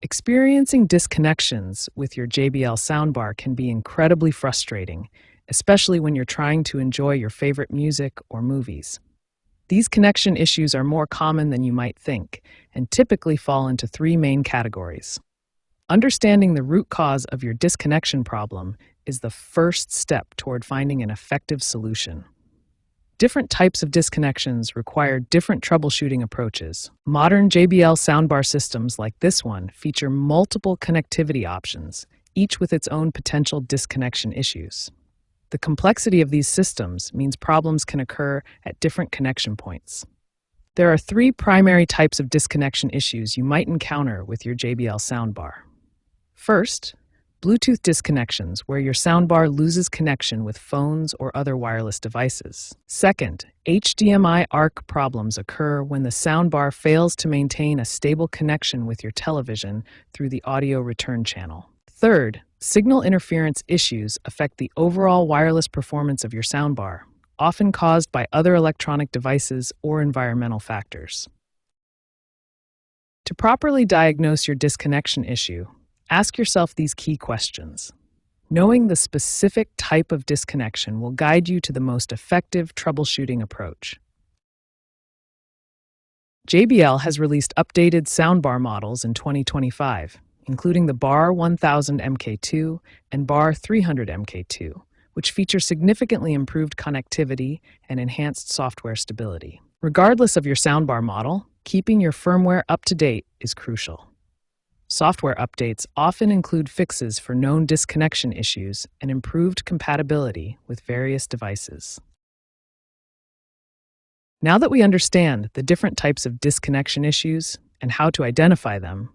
Experiencing disconnections with your JBL soundbar can be incredibly frustrating, especially when you're trying to enjoy your favorite music or movies. These connection issues are more common than you might think and typically fall into three main categories. Understanding the root cause of your disconnection problem is the first step toward finding an effective solution. Different types of disconnections require different troubleshooting approaches. Modern JBL soundbar systems like this one feature multiple connectivity options, each with its own potential disconnection issues. The complexity of these systems means problems can occur at different connection points. There are three primary types of disconnection issues you might encounter with your JBL soundbar. First, Bluetooth disconnections, where your soundbar loses connection with phones or other wireless devices. Second, HDMI ARC problems occur when the soundbar fails to maintain a stable connection with your television through the audio return channel. Third, signal interference issues affect the overall wireless performance of your soundbar, often caused by other electronic devices or environmental factors. To properly diagnose your disconnection issue, ask yourself these key questions. Knowing the specific type of disconnection will guide you to the most effective troubleshooting approach. JBL has released updated soundbar models in 2025, including the Bar 1000 MK2 and Bar 300 MK2, which feature significantly improved connectivity and enhanced software stability. Regardless of your soundbar model, keeping your firmware up to date is crucial. Software updates often include fixes for known disconnection issues and improved compatibility with various devices. Now that we understand the different types of disconnection issues and how to identify them,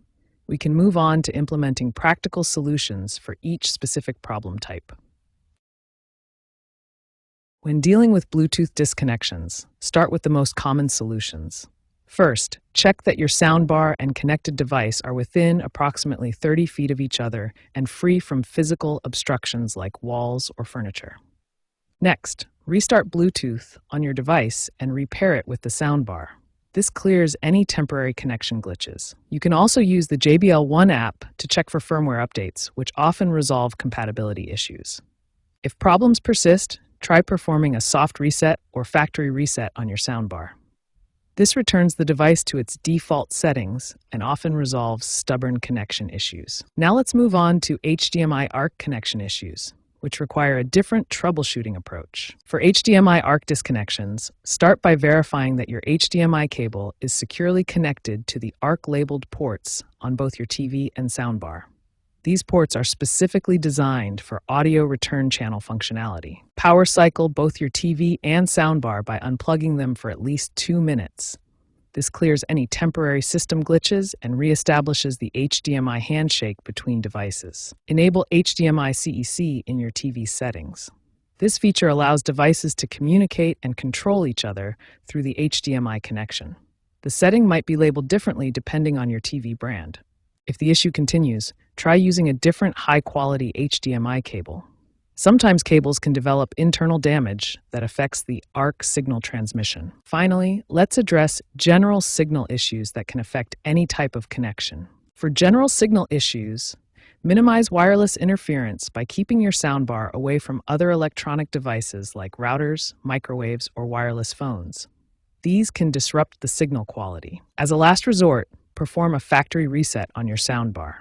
we can move on to implementing practical solutions for each specific problem type. When dealing with Bluetooth disconnections, start with the most common solutions. First, check that your soundbar and connected device are within approximately 30 feet of each other and free from physical obstructions like walls or furniture. Next, restart Bluetooth on your device and repair it with the soundbar. This clears any temporary connection glitches. You can also use the JBL One app to check for firmware updates, which often resolve compatibility issues. If problems persist, try performing a soft reset or factory reset on your soundbar. This returns the device to its default settings and often resolves stubborn connection issues. Now let's move on to HDMI ARC connection issues, which require a different troubleshooting approach. For HDMI ARC disconnections, start by verifying that your HDMI cable is securely connected to the ARC-labeled ports on both your TV and soundbar. These ports are specifically designed for audio return channel functionality. Power cycle both your TV and soundbar by unplugging them for at least 2 minutes. This clears any temporary system glitches and reestablishes the HDMI handshake between devices. Enable HDMI CEC in your TV settings. This feature allows devices to communicate and control each other through the HDMI connection. The setting might be labeled differently depending on your TV brand. If the issue continues, try using a different high-quality HDMI cable. Sometimes cables can develop internal damage that affects the ARC signal transmission. Finally, let's address general signal issues that can affect any type of connection. For general signal issues, minimize wireless interference by keeping your soundbar away from other electronic devices like routers, microwaves, or wireless phones. These can disrupt the signal quality. As a last resort, perform a factory reset on your soundbar.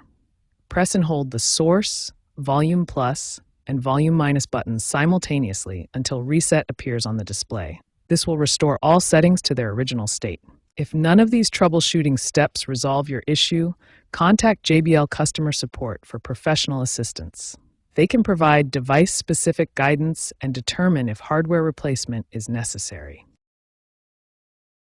Press and hold the source, volume plus, and volume minus buttons simultaneously until reset appears on the display. This will restore all settings to their original state. If none of these troubleshooting steps resolve your issue, contact JBL customer support for professional assistance. They can provide device-specific guidance and determine if hardware replacement is necessary.